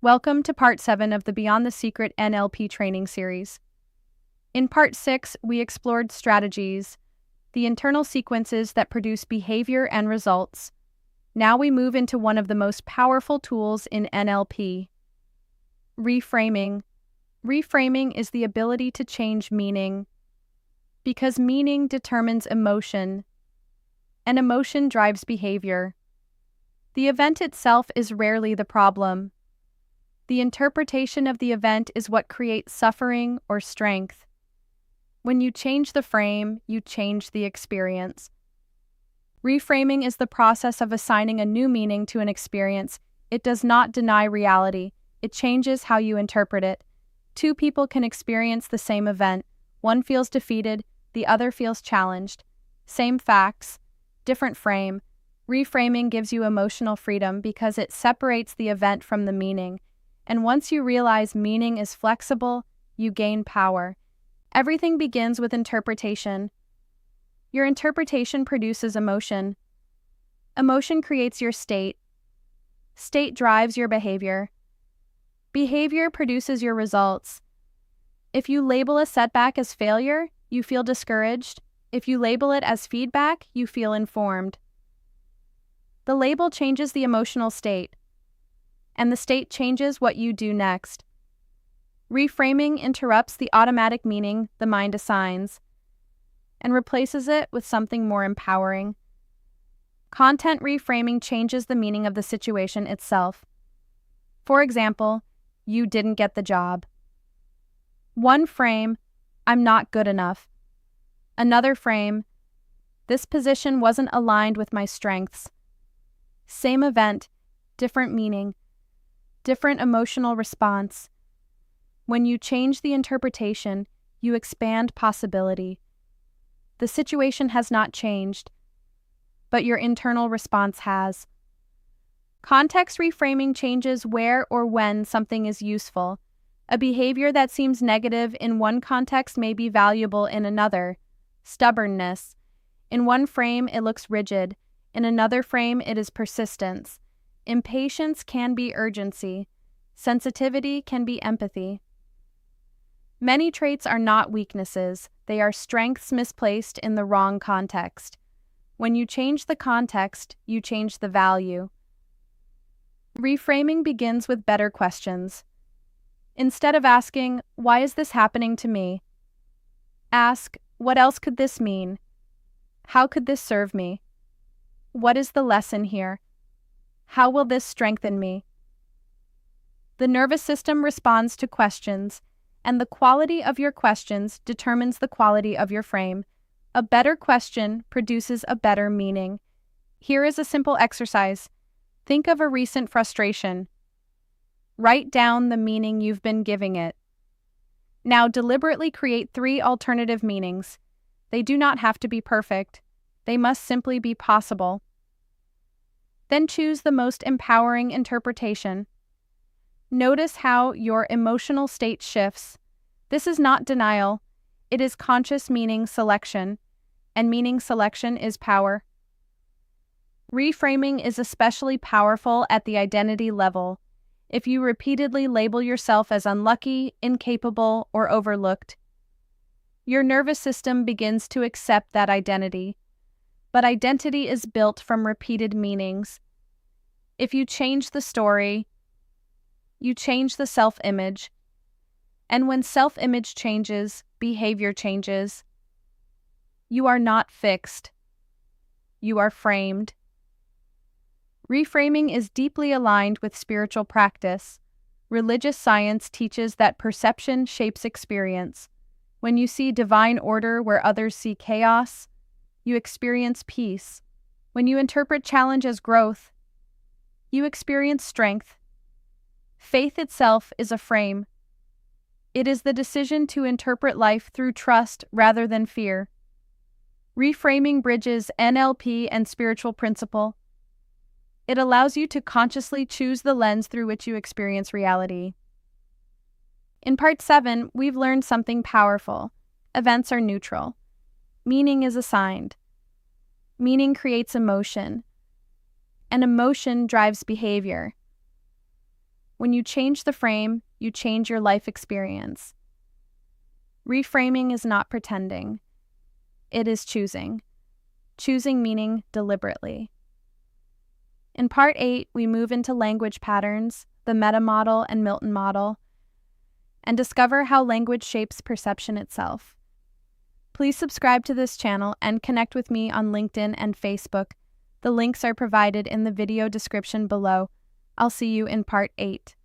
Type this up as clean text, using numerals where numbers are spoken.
Welcome to Part 7 of the Beyond the Secret NLP training series. In Part 6, we explored strategies, the internal sequences that produce behavior and results. Now we move into one of the most powerful tools in NLP, reframing. Reframing is the ability to change meaning, because meaning determines emotion, and emotion drives behavior. The event itself is rarely the problem. The interpretation of the event is what creates suffering or strength. When you change the frame, you change the experience. Reframing is the process of assigning a new meaning to an experience. It does not deny reality. It changes how you interpret it. Two people can experience the same event. One feels defeated, the other feels challenged. Same facts, different frame. Reframing gives you emotional freedom because it separates the event from the meaning. And once you realize meaning is flexible, you gain power. Everything begins with interpretation. Your interpretation produces emotion. Emotion creates your state. State drives your behavior. Behavior produces your results. If you label a setback as failure, you feel discouraged. If you label it as feedback, you feel informed. The label changes the emotional state, and the state changes what you do next. Reframing interrupts the automatic meaning the mind assigns and replaces it with something more empowering. Content reframing changes the meaning of the situation itself. For example, you didn't get the job. One frame, I'm not good enough. Another frame, this position wasn't aligned with my strengths. Same event, different meaning. Different emotional response. When you change the interpretation, you expand possibility. The situation has not changed, but your internal response has. Context reframing changes where or when something is useful. A behavior that seems negative in one context may be valuable in another. Stubbornness. In one frame, it looks rigid. In another frame, it is persistence. Impatience can be urgency. Sensitivity can be empathy. Many traits are not weaknesses. They are strengths misplaced in the wrong context. When you change the context, you change the value. Reframing begins with better questions. Instead of asking, "Why is this happening to me?" ask, "What else could this mean? How could this serve me? What is the lesson here? How will this strengthen me?" The nervous system responds to questions, and the quality of your questions determines the quality of your frame. A better question produces a better meaning. Here is a simple exercise. Think of a recent frustration. Write down the meaning you've been giving it. Now deliberately create 3 alternative meanings. They do not have to be perfect. They must simply be possible. Then choose the most empowering interpretation. Notice how your emotional state shifts. This is not denial. It is conscious meaning selection, and meaning selection is power. Reframing is especially powerful at the identity level. If you repeatedly label yourself as unlucky, incapable, or overlooked, your nervous system begins to accept that identity. But identity is built from repeated meanings. If you change the story, you change the self-image. And when self-image changes, behavior changes. You are not fixed. You are framed. Reframing is deeply aligned with spiritual practice. Religious science teaches that perception shapes experience. When you see divine order where others see chaos, you experience peace. When you interpret challenge as growth, you experience strength. Faith itself is a frame. It is the decision to interpret life through trust rather than fear. Reframing bridges NLP and spiritual principle. It allows you to consciously choose the lens through which you experience reality. In Part 7, we've learned something powerful. Events are neutral. Meaning is assigned. Meaning creates emotion. And emotion drives behavior. When you change the frame, you change your life experience. Reframing is not pretending. It is choosing. Choosing meaning deliberately. In Part 8, we move into language patterns, the meta model and Milton model, and discover how language shapes perception itself. Please subscribe to this channel and connect with me on LinkedIn and Facebook. The links are provided in the video description below. I'll see you in Part 8.